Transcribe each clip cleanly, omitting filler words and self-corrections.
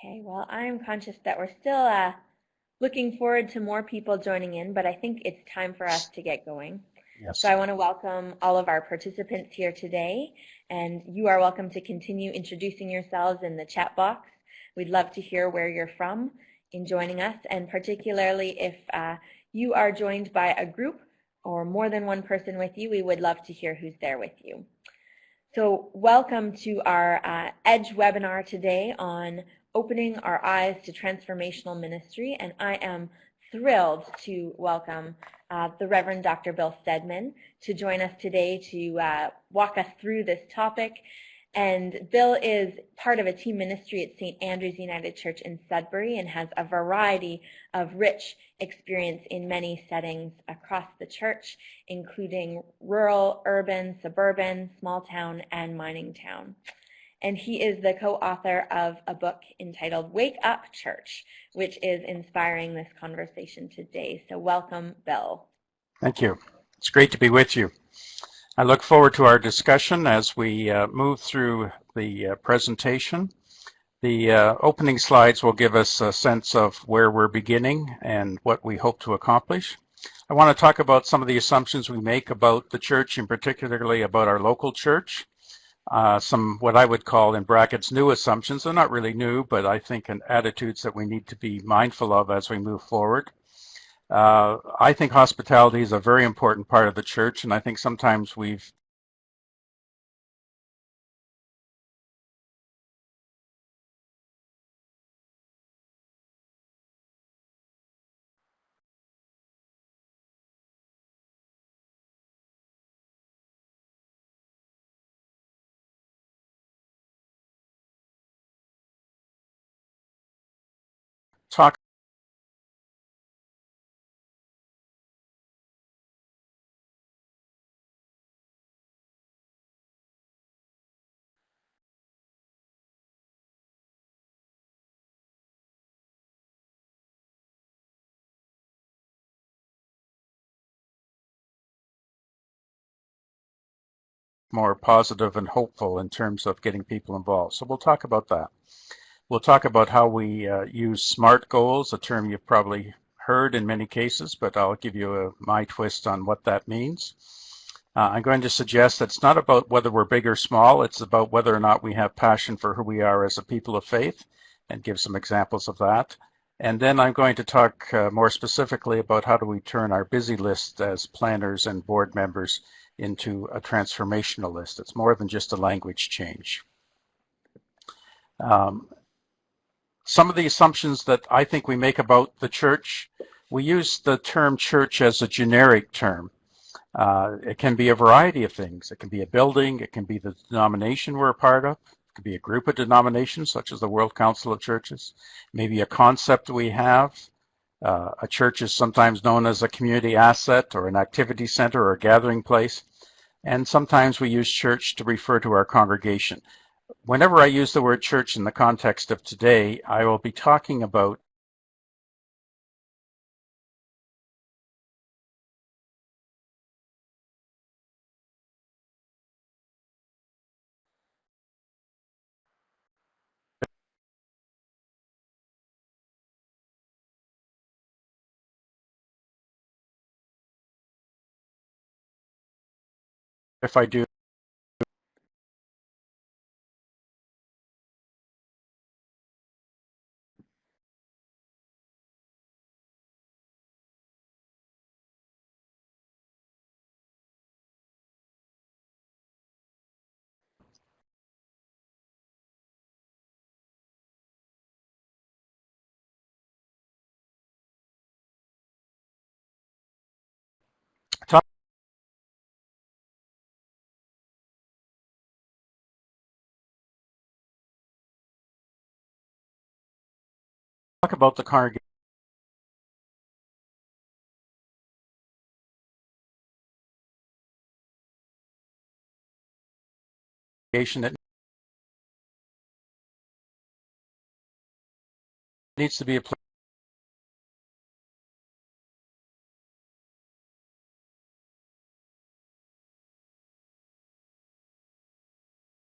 Okay, well, I'm conscious that we're still looking forward to more people joining in, but I think it's time for us to get going. Yes. So I want to welcome all of our participants here today, and you are welcome to continue introducing yourselves in the chat box. We'd love to hear where you're from in joining us, and particularly if you are joined by a group or more than one person with you, we would love to hear who's there with you. So welcome to our EDGE webinar today on opening our eyes to transformational ministry, and I am thrilled to welcome the Reverend Dr. Bill Steadman to join us today to walk us through this topic. And Bill is part of a team ministry at St. Andrew's United Church in Sudbury and has a variety of rich experience in many settings across the church, including rural, urban, suburban, small town, and mining town. And he is the co-author of a book entitled Wake Up Church, which is inspiring this conversation today. So welcome, Bill. Thank you. It's great to be with you. I look forward to our discussion as we move through the presentation. The opening slides will give us a sense of where we're beginning and what we hope to accomplish. I want to talk about some of the assumptions we make about the church, and particularly about our local church. Some what I would call, in brackets, new assumptions. They're not really new, but I think attitudes that we need to be mindful of as we move forward. I think hospitality is a very important part of the church, and I think sometimes we've talked more positive and hopeful in terms of getting people involved. So we'll talk about that. We'll talk about how we use SMART goals, a term you've probably heard in many cases, but I'll give you my twist on what that means. I'm going to suggest that it's not about whether we're big or small, it's about whether or not we have passion for who we are as a people of faith, and give some examples of that. And then I'm going to talk more specifically about how do we turn our busy list as planners and board members into a transformational list. It's more than just a language change. Some of the assumptions that I think we make about the church, we use the term church as a generic term. It can be a variety of things. It can be a building, it can be the denomination we're a part of, it could be a group of denominations such as the World Council of Churches, maybe a concept we have. A church is sometimes known as a community asset or an activity center or a gathering place, and sometimes we use church to refer to our congregation. Whenever I use the word church in the context of today, I will be talking about if I do talk about the congregation that needs to be a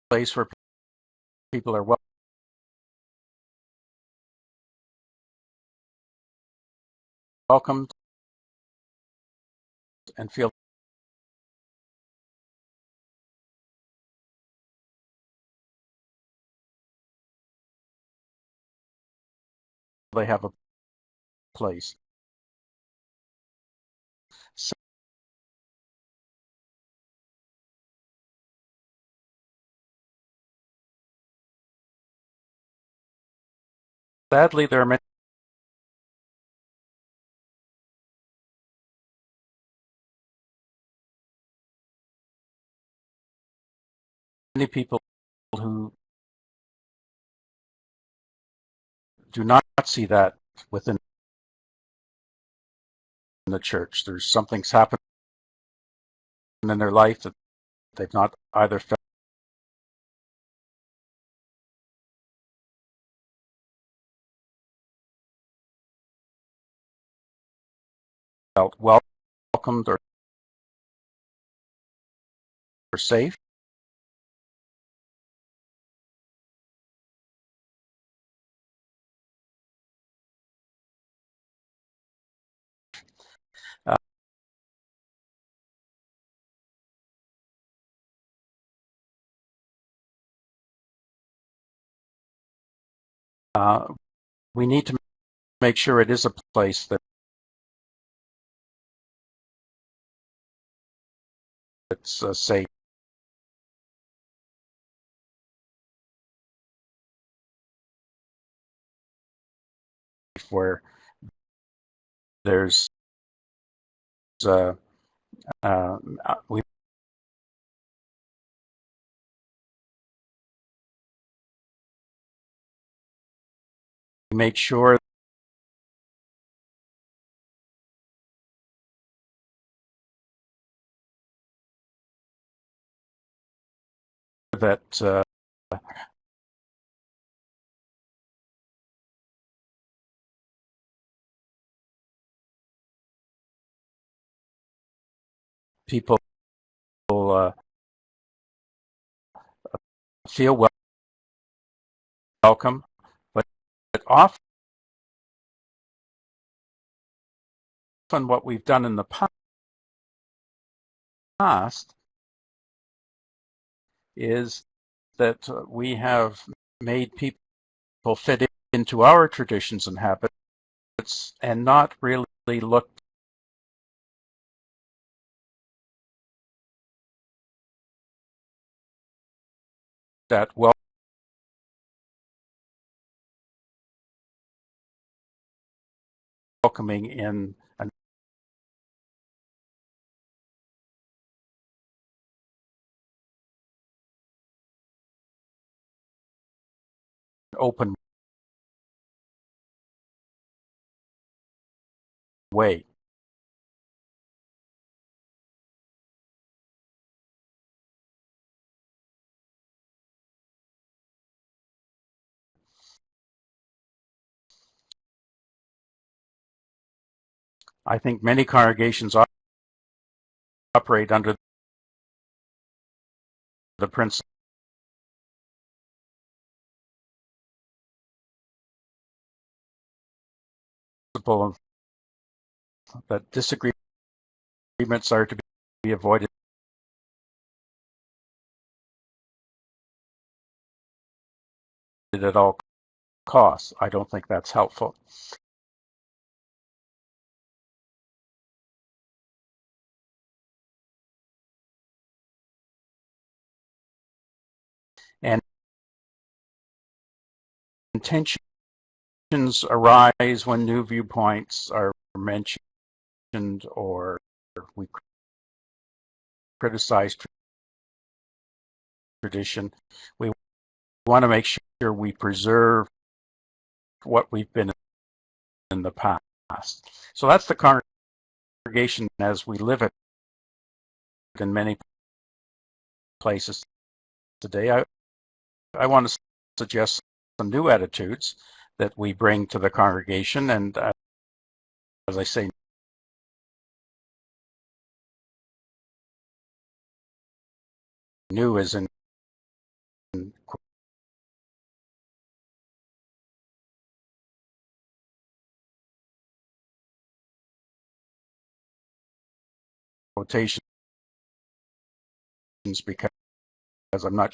place where people are welcomed and feel they have a place. Sadly, there are many people who do not see that within the church. There's something's happened in their life that they've not either felt welcomed or safe. Uh, we need to make sure it is a place that's safe, where there's we make sure that people feel welcome, but often what we've done in the past is that we have made people fit into our traditions and habits and not really looked at welcoming in an open way. I think many congregations operate under the principle of that disagreements are to be avoided at all costs. I don't think that's helpful. And tensions arise when new viewpoints are mentioned or we criticize tradition. We want to make sure we preserve what we've been in the past. So that's the congregation as we live it in many places today. I want to suggest some new attitudes that we bring to the congregation, and as I say, new is in quotations because I'm not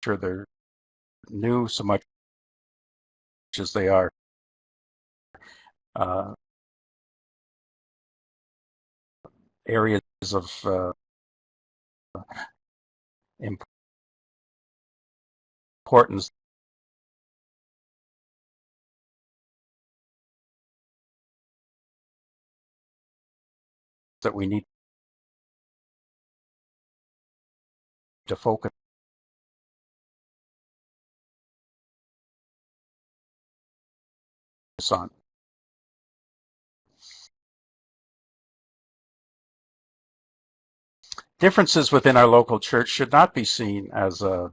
sure they're new so much as they are uh, areas of importance that we need to focus on. Differences within our local church should not be seen as a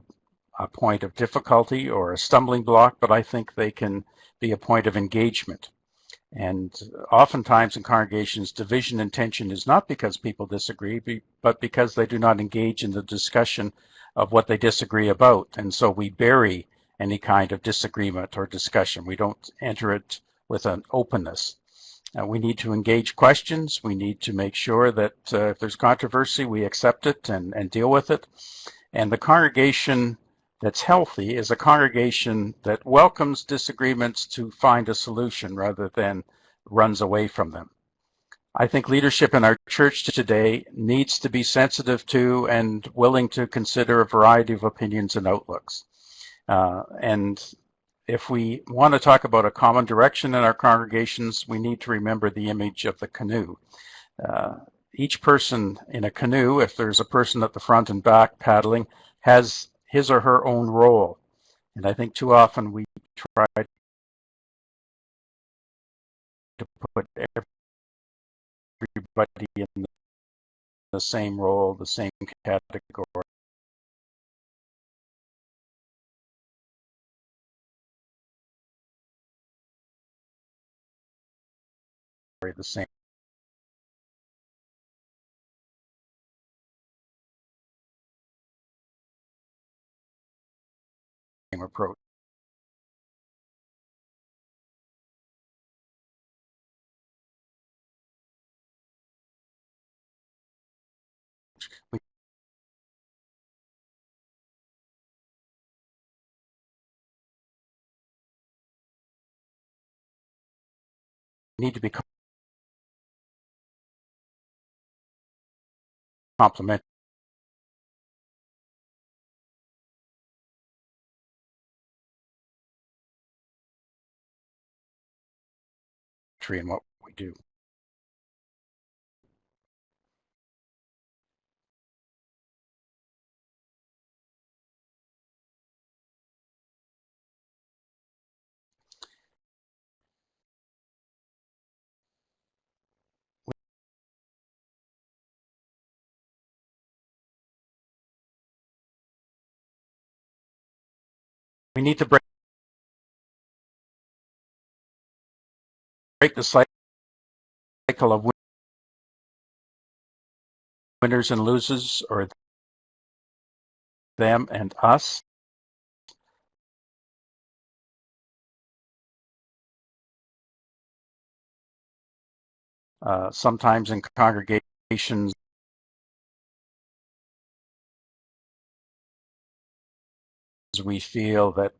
point of difficulty or a stumbling block, but I think they can be a point of engagement. And oftentimes in congregations, division and tension is not because people disagree, but because they do not engage in the discussion of what they disagree about. And so we bury any kind of disagreement or discussion. We don't enter it with an openness. We need to engage questions. We need to make sure that if there's controversy, we accept it and deal with it. And the congregation that's healthy is a congregation that welcomes disagreements to find a solution rather than runs away from them. I think leadership in our church today needs to be sensitive to and willing to consider a variety of opinions and outlooks. And if we want to talk about a common direction in our congregations, we need to remember the image of the canoe. Each person in a canoe, if there's a person at the front and back paddling, has his or her own role. And I think too often we try to put everybody in the same role, the same category, the same approach. We need to be complementary in what we do. We need to break the cycle of winners and losers, or them and us. Sometimes in congregations, we feel that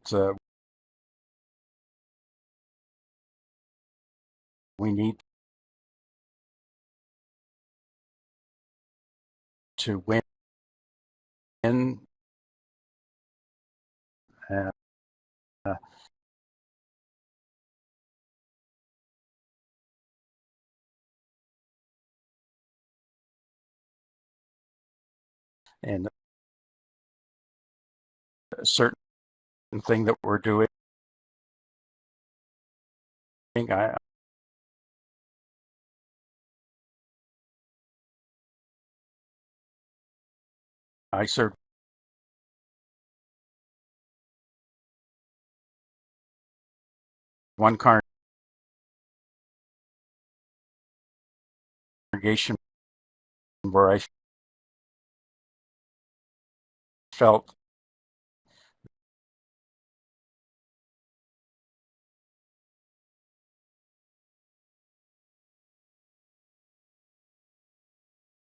we need to win uh, and a certain thing that we're doing. I served one congregation where I felt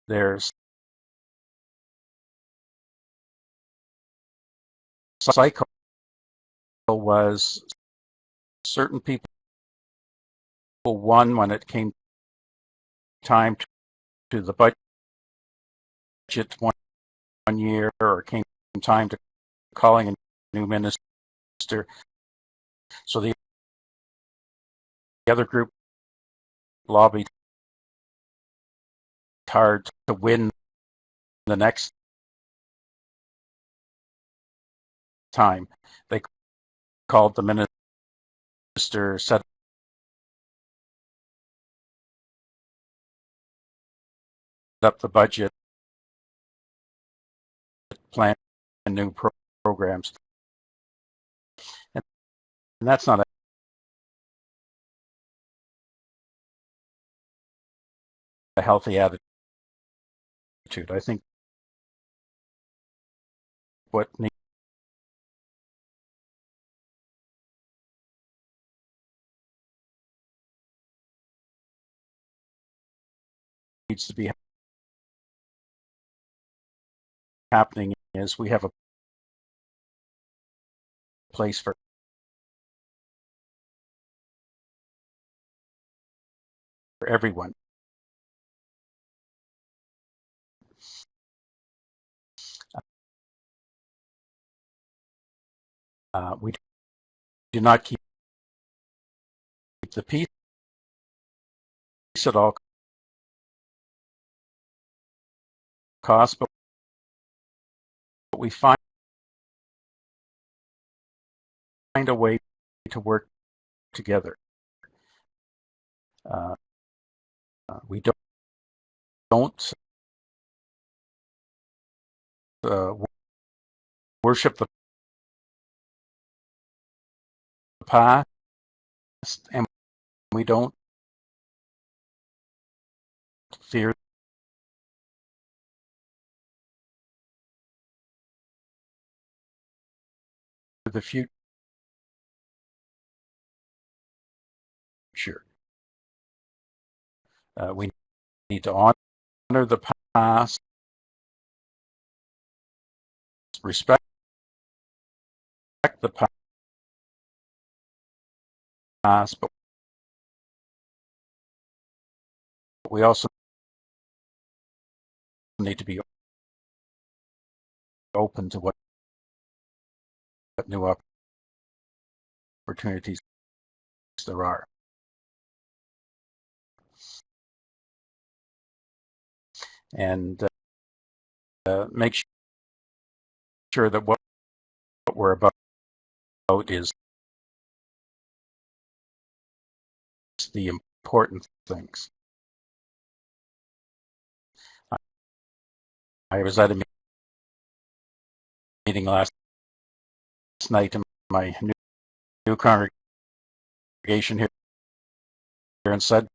their cycle was certain people won when it came time to the budget one year, or came time to calling a new minister. So the other group lobbied hard to win the next time. They called the minister, set up the budget, plan new programs. And that's not a healthy attitude. I think what needs to be happening is we have a place for everyone. We do not keep the peace at all costs, but we find a way to work together. We don't worship the past, and we don't fear the future. We need to honor the past, respect the past, but we also need to be open to what new opportunities there are. And make sure that what we're about is the important things. I was at a meeting last night in my new congregation here in Sudbury,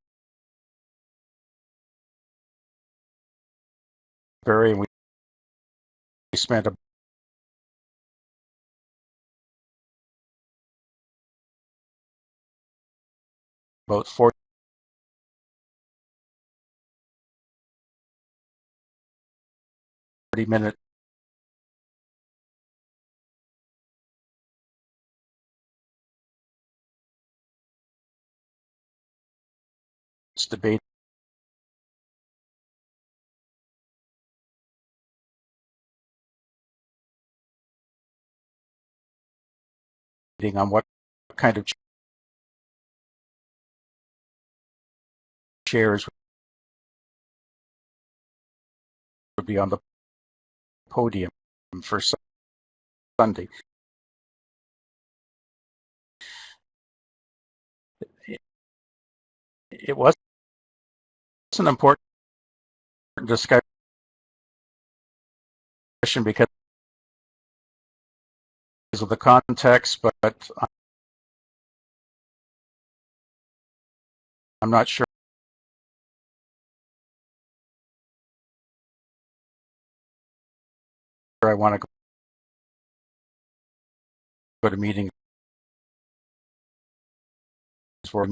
and we spent about 40 minutes debating on what kind of chairs would be on the podium for Sunday. It was an important discussion because of the context, but I'm not sure I want to go to meetings where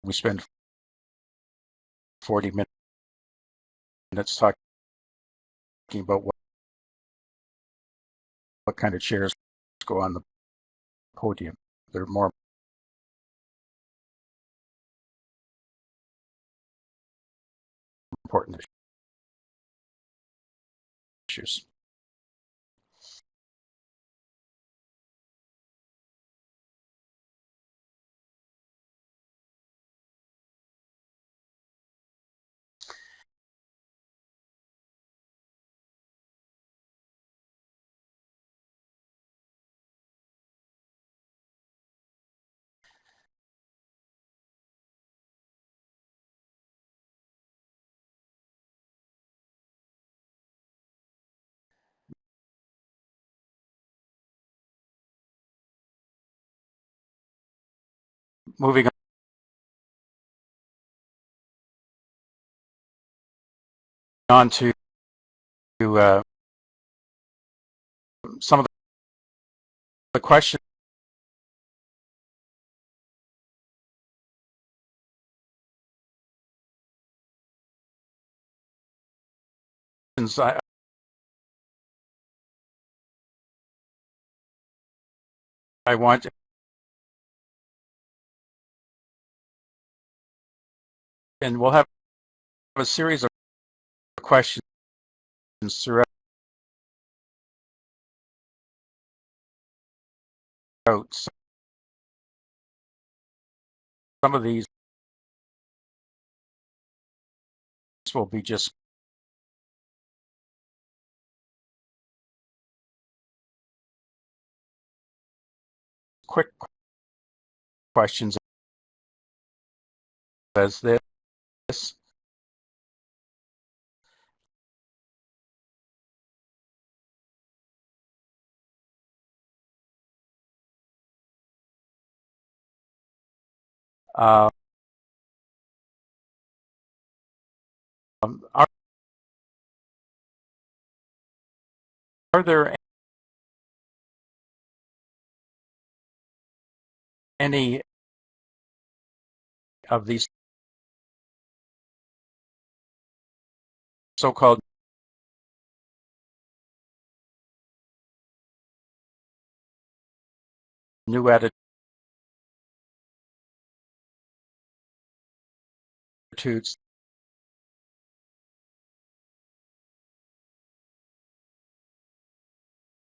we spend 40 minutes talking about what kind of chairs go on the podium. They're more important issues. Moving on to some of the questions I want, and we'll have a series of questions throughout. Some of these will be just quick questions as this. Are there any of these so-called new attitudes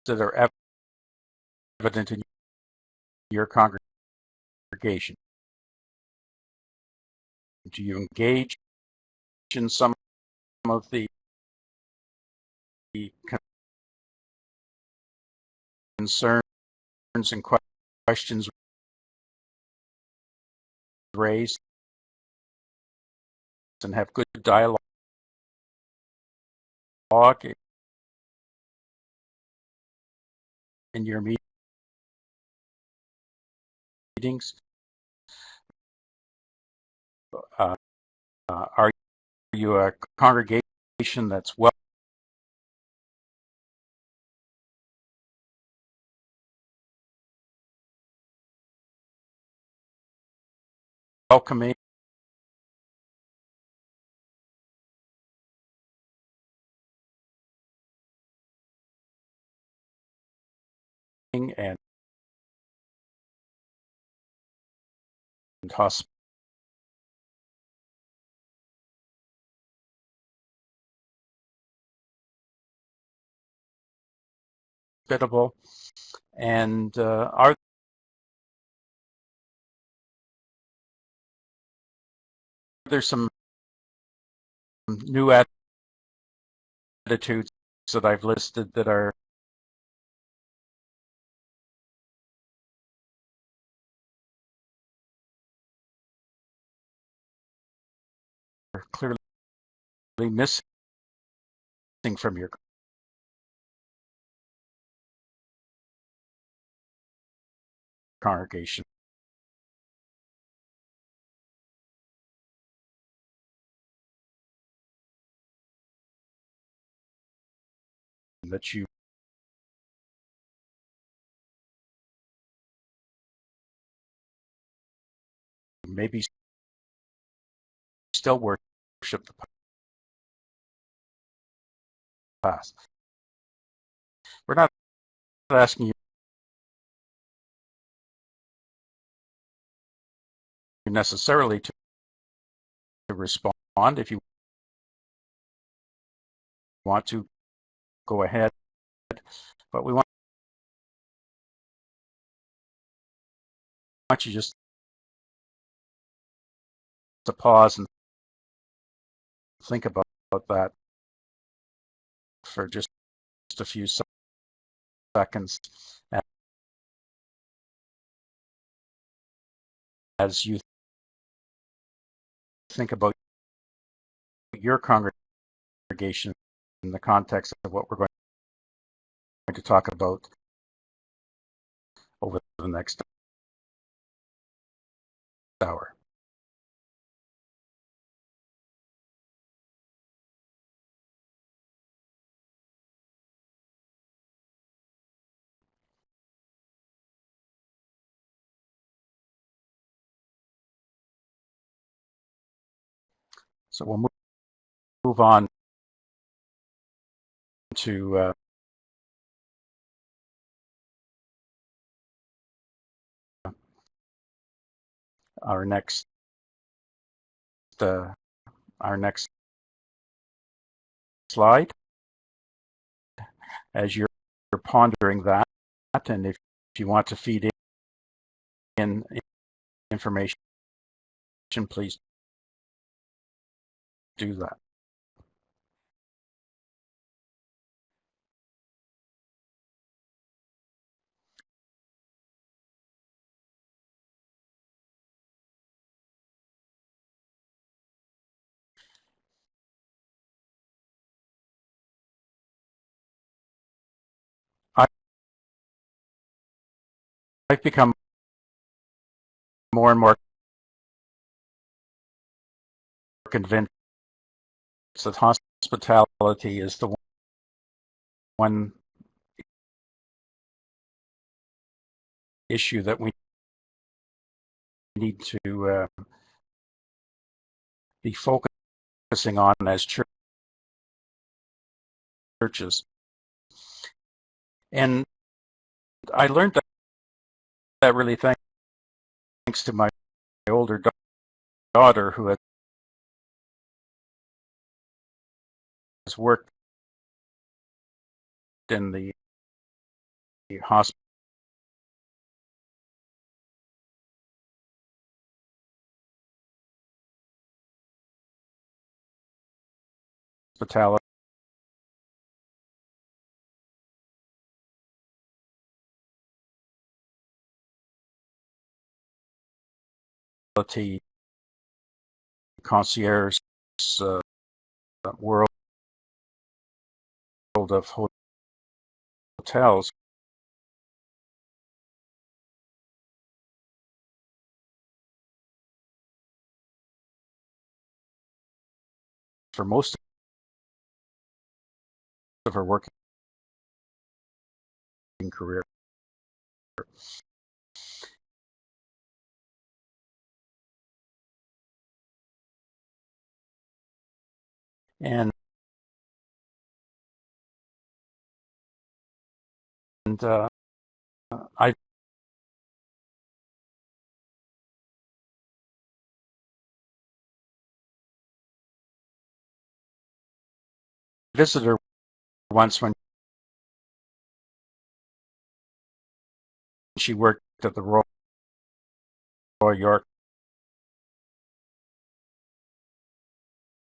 that are evident in your congregation? Do you engage in some of the concerns and questions raised and have good dialogue in your meetings? Are you a congregation that's welcoming and hospitable? And are there some new attitudes that I've listed that are clearly missing from your congregation that you maybe still worship the past. We're not asking you necessarily to respond. If you want to, go ahead, but we want you just to pause and think about that for just a few seconds as you think about your congregation in the context of what we're going to talk about over the next hour. So we'll move on to our next slide. As you're pondering that, and if you want to feed in information, please do that. I've become more and more convinced that hospitality is the one issue that we need to be focusing on as churches. And I learned that really thanks to my older daughter, who has worked in the hospitality concierge world of hotels. For most of her working career. And I visited her once when she worked at the Royal York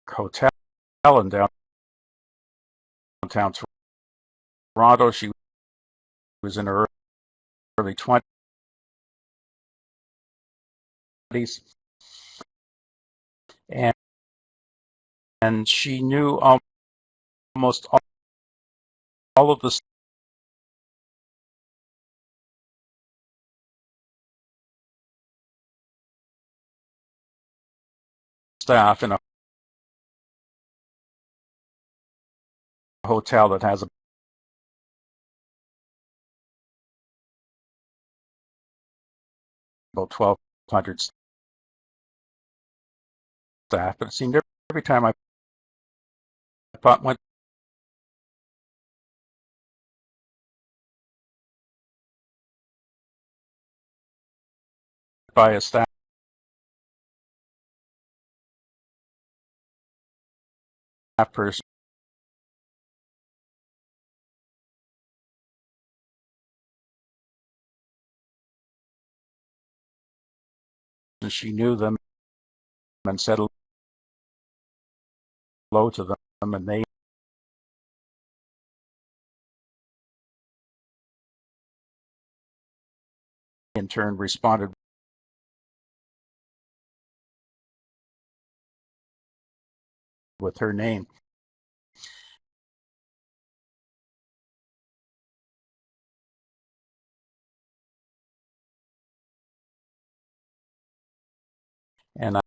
Hotel in downtown Toronto. She was in her early 20s, and she knew almost all of the staff in a hotel that has about 1,200 staff, but it seemed every time I went by a staff person, and she knew them and said hello to them, and they in turn responded with her name. And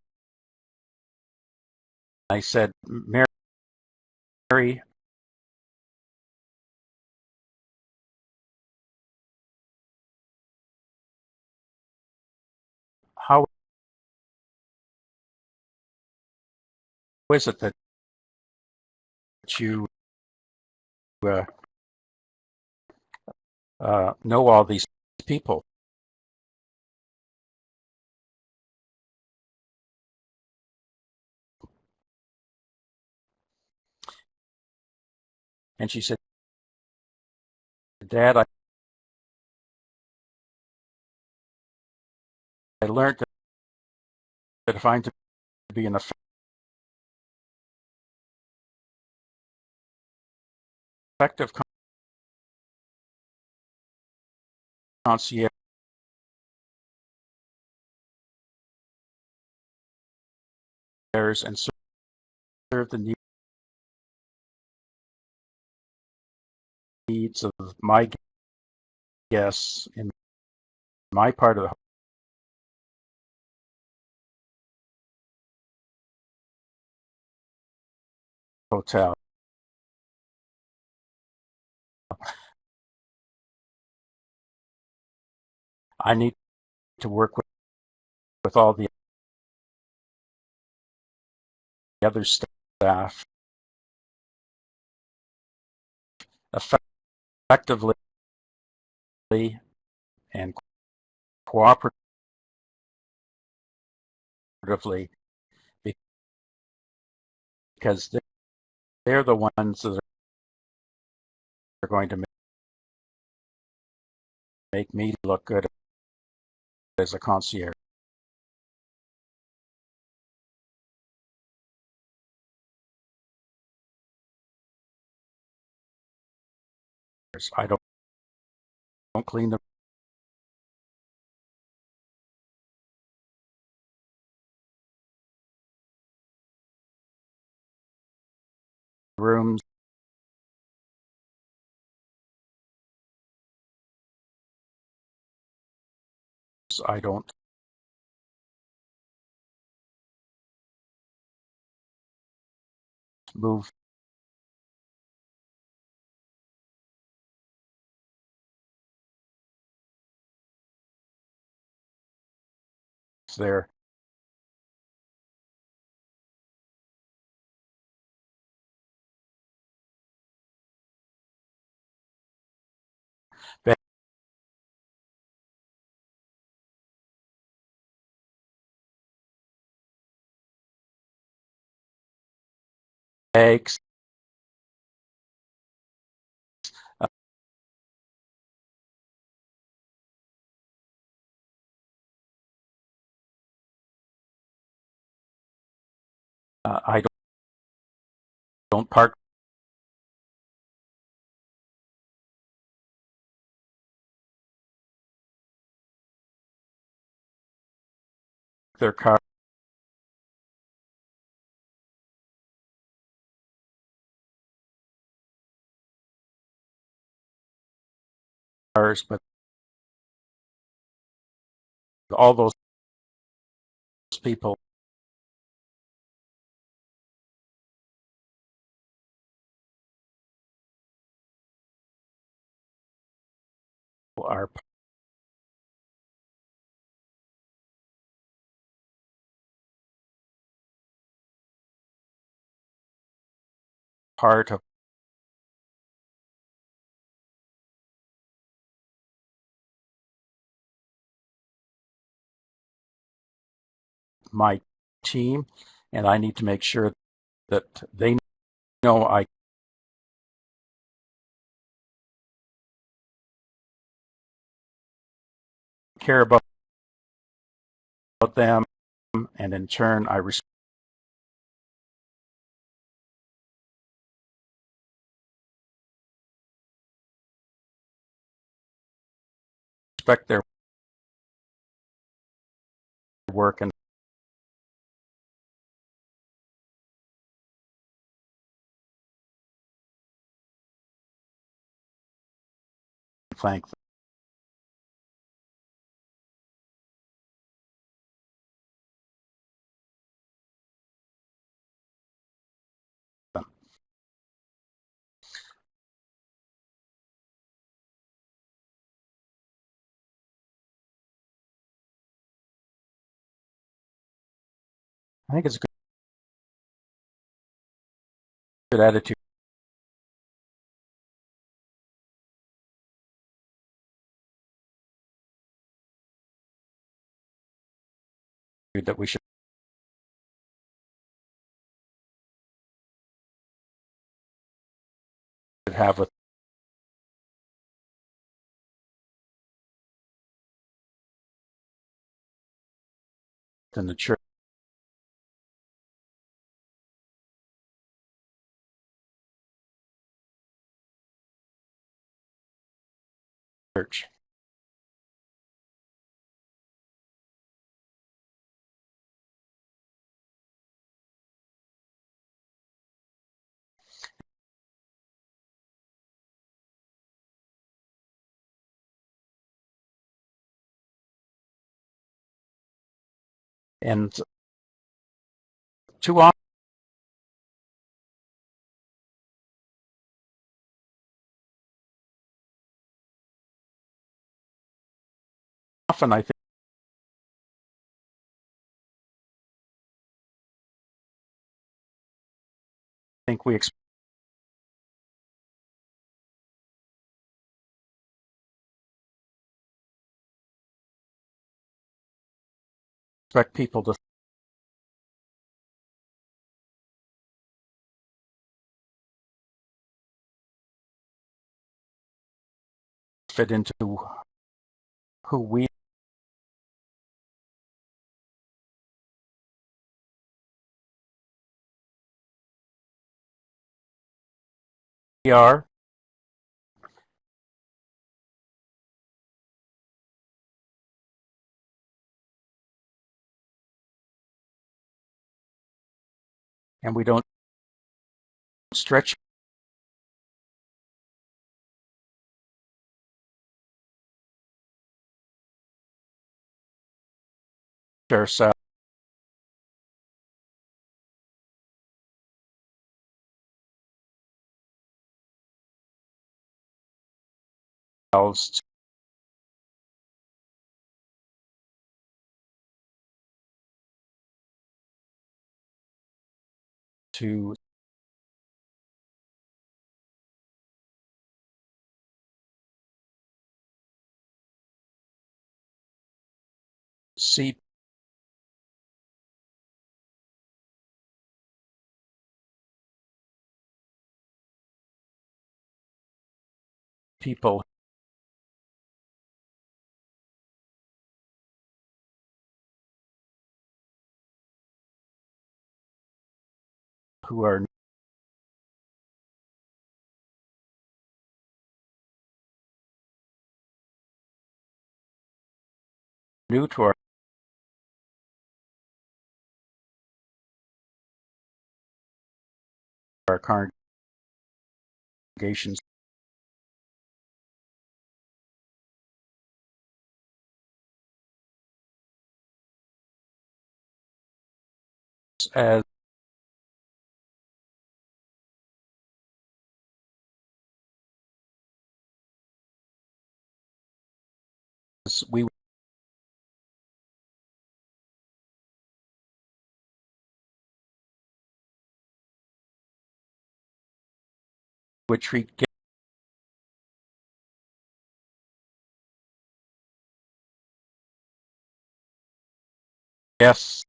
I said, Mary, how is it that you know all these people? And she said, Dad, I learned that if I'm to be an effective concierge and serve the needs of my guests in my part of the hotel, I need to work with all the other staff effectively and cooperatively, because they're the ones that are going to make me look good as a concierge. I don't clean the rooms. I don't move their bags. I don't park their cars, but all those people are part of my team, and I need to make sure that they know I care about them, and in turn I respect their work and thank them. I think it's a good attitude that we should have within the church. And too often I think we expect people to fit into who we are, and we don't stretch ourselves to see people who are new to our congregations as we would treat guests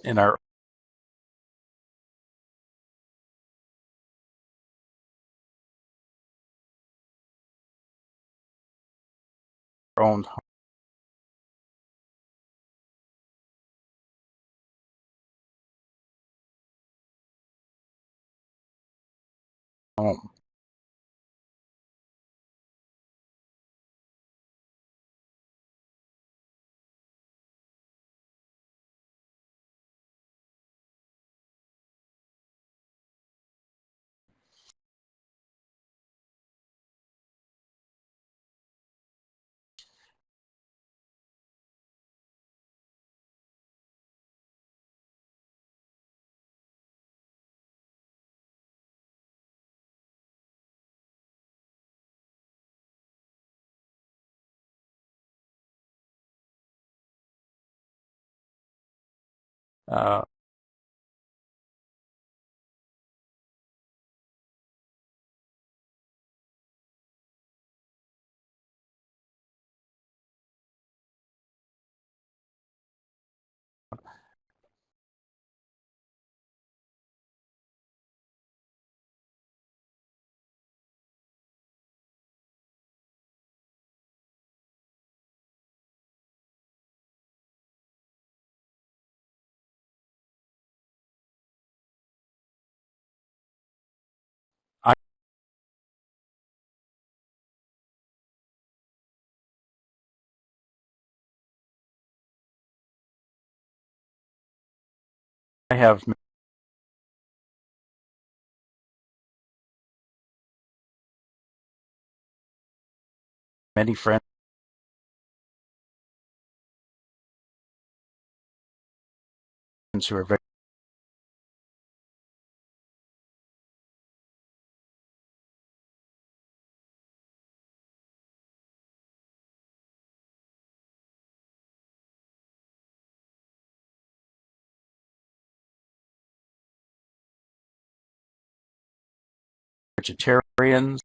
in our own home. Uh, I have many friends who are very vegetarians.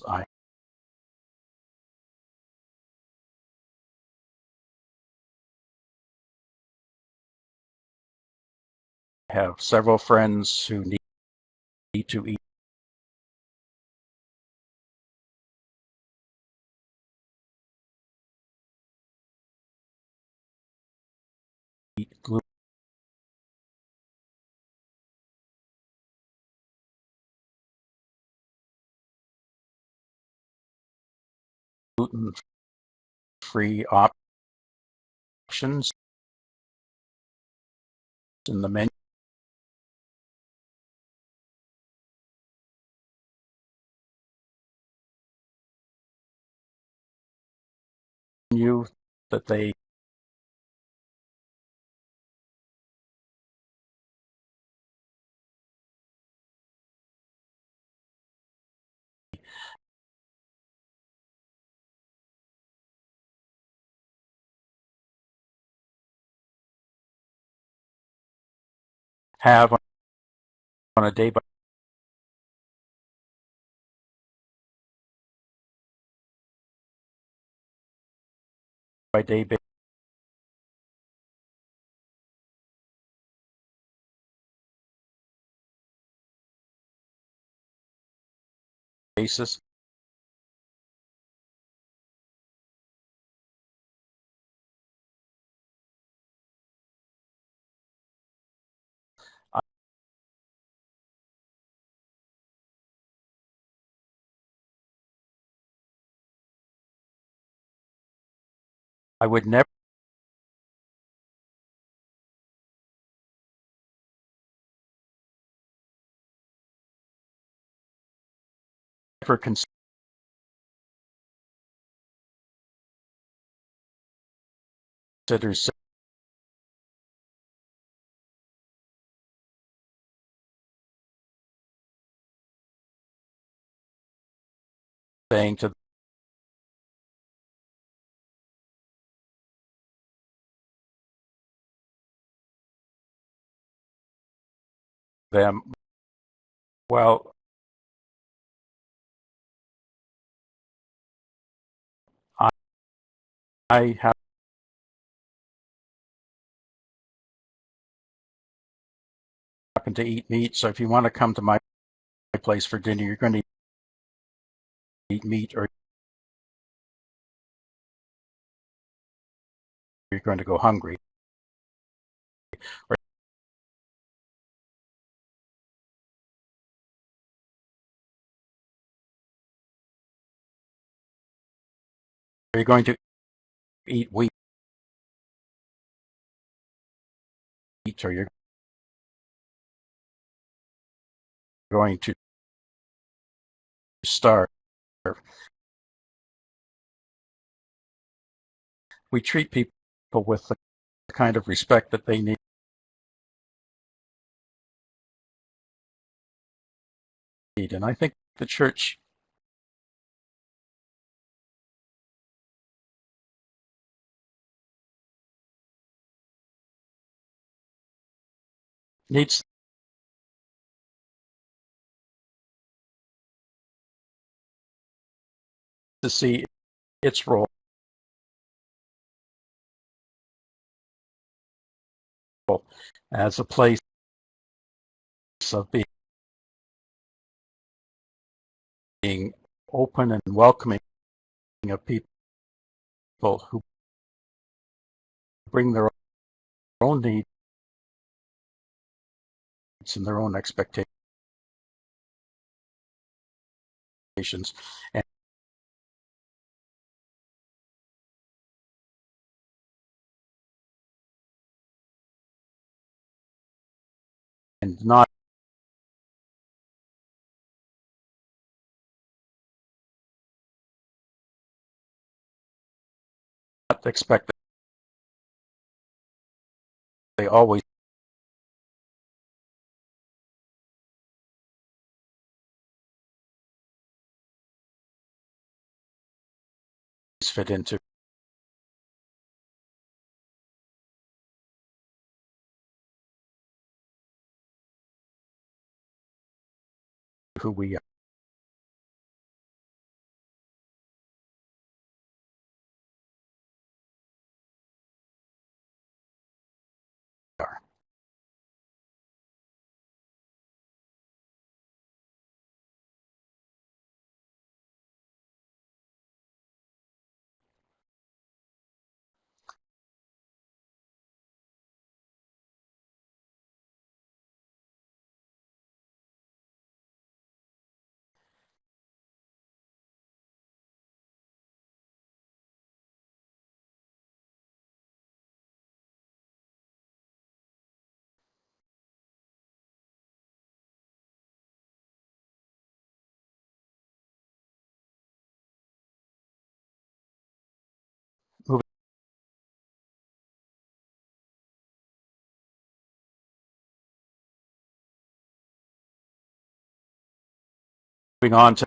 I have several friends who need to eat gluten-free options in the menu that they have on a day-by-day basis. I would never consider consider saying to them, well, I happen to eat meat, so if you want to come to my place for dinner, you're going to eat meat or you're going to go hungry. Or you're going to eat wheat, or you're going to starve. We treat people with the kind of respect that they need, and I think the church needs to see its role as a place of being open and welcoming of people who bring their own needs and their own expectations, and not expect that they always fit into who we are. Moving on to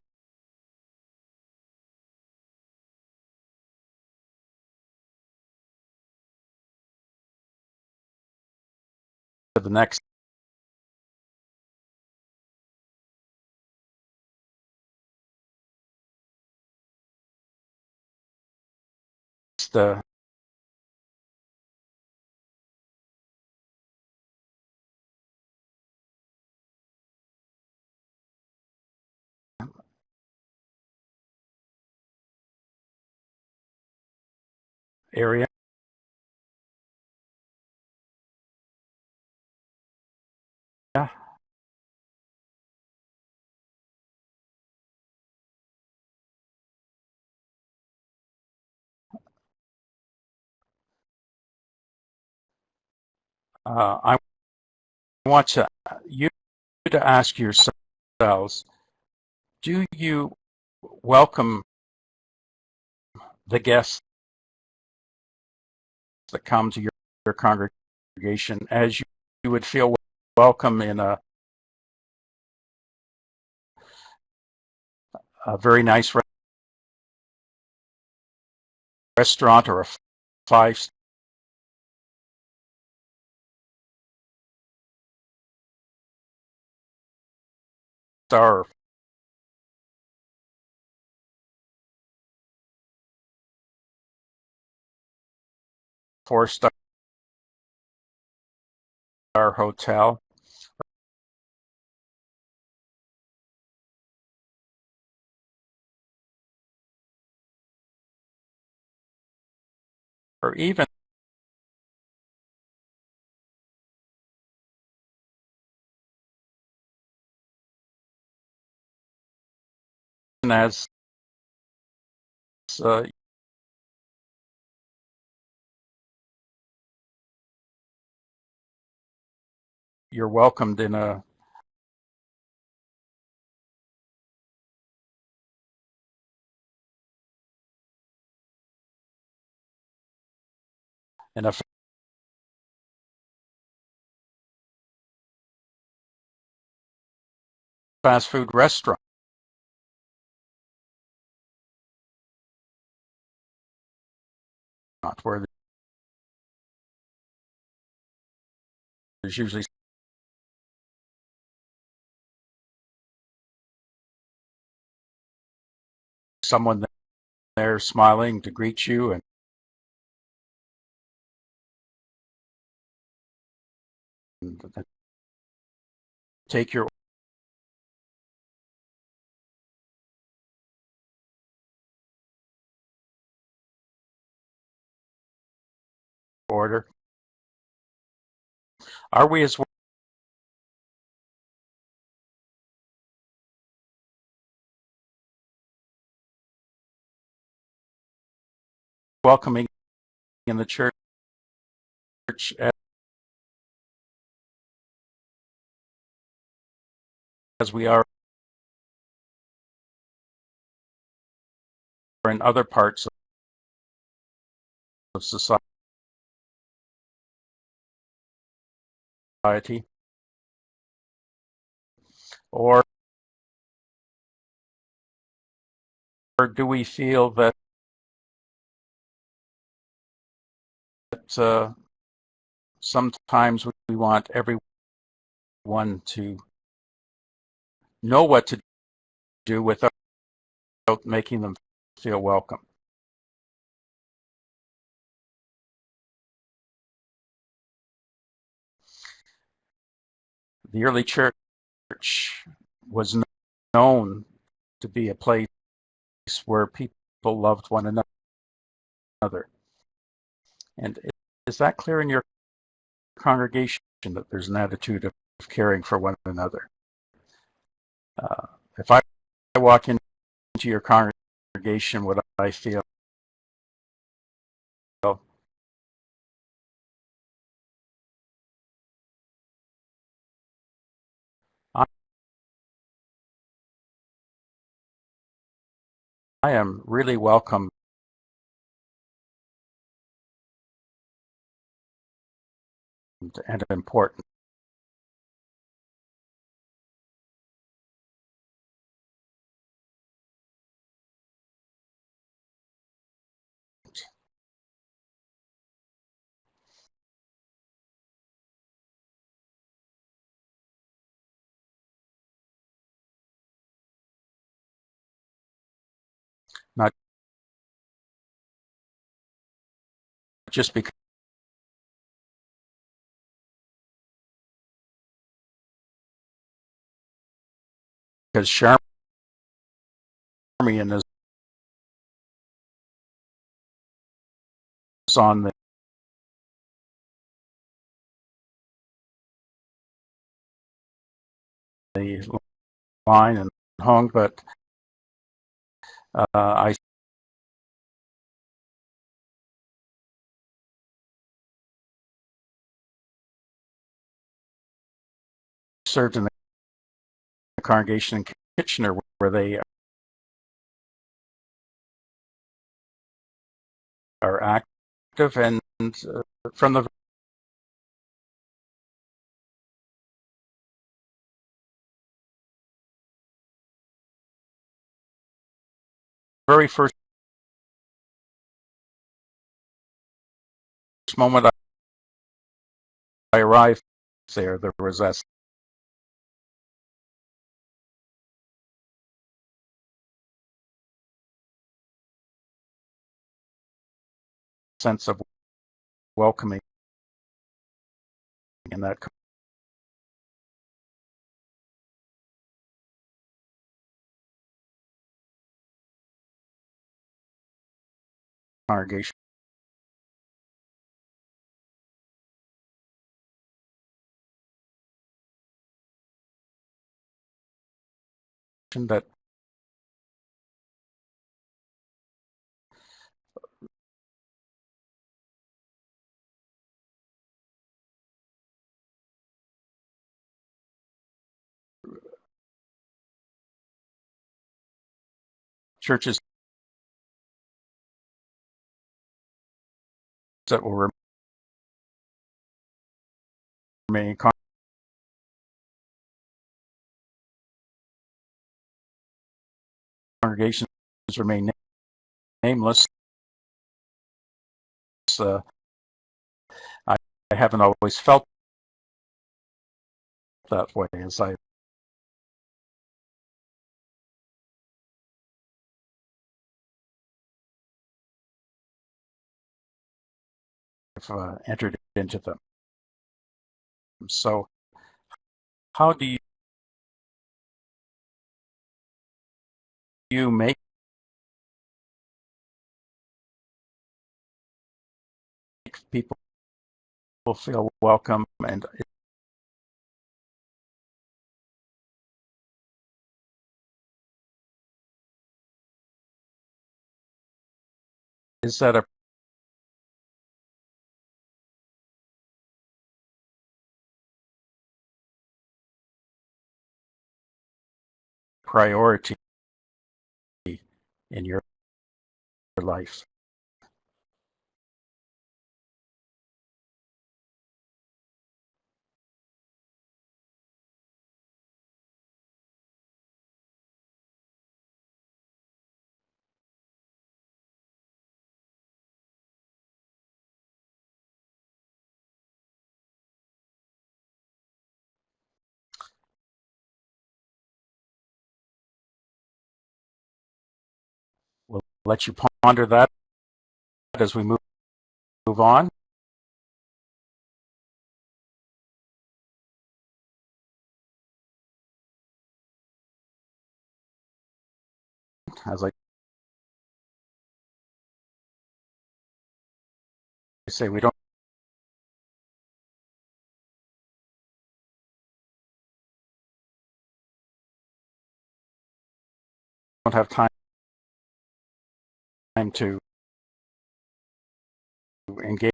the next area. I want you to ask yourselves, do you welcome the guests that come to your congregation, as you would feel welcome in a very nice restaurant or a five-star or 4-star hotel, or even as uh, you're welcomed in a in a fast food restaurant where there's usually someone there smiling to greet you and take your order. Are we as welcoming in the church as we are in other parts of society? Or do we feel that sometimes we want everyone to know what to do without making them feel welcome? The early church was known to be a place where people loved one another. And is that clear in your congregation, that there's an attitude of caring for one another? If I walk into your congregation, what I feel, I am really welcome and important. Not just because Charmian is on the line and hung, but I served in the congregation in Kitchener where they are active, and from the very first moment I arrived there was that sense of welcoming in that congregation that churches that will remain congregations remain nameless. I haven't always felt that way as I've entered into them. So how do you make people feel welcome, and is that a priority in your life? We'll let you ponder that as we move on. As I say, we don't have time to engage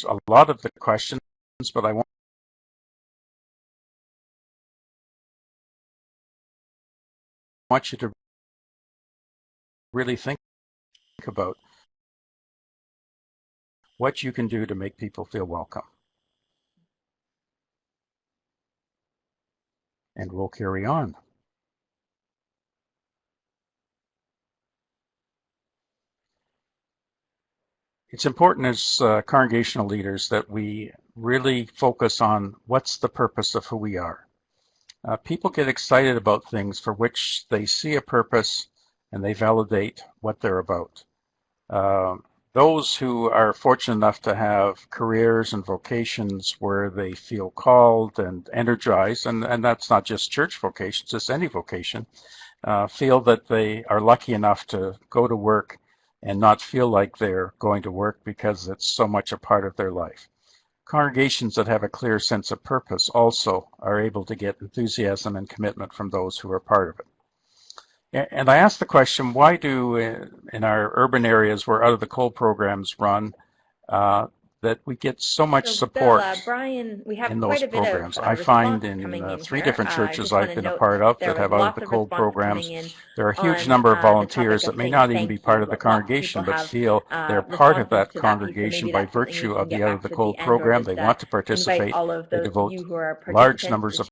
a lot of the questions, but I want you to really think about what you can do to make people feel welcome. And we'll carry on. It's important as congregational leaders that we really focus on what's the purpose of who we are. People get excited about things for which they see a purpose and they validate what they're about. Those who are fortunate enough to have careers and vocations where they feel called and energized, and that's not just church vocations, it's any vocation, feel that they are lucky enough to go to work and not feel like they're going to work because it's so much a part of their life. Congregations that have a clear sense of purpose also are able to get enthusiasm and commitment from those who are part of it. And I asked the question, why do in our urban areas where Out of the Cold programs run, that we get so much So, support Bill, Brian, we have in quite those a bit of programs. I find in 3 different churches I've been a part of that have out of the cold programs, there are a huge number of volunteers that may not even be part of the congregation, but feel they're part of that congregation by virtue of the out of the cold program. They want to participate. They devote large numbers of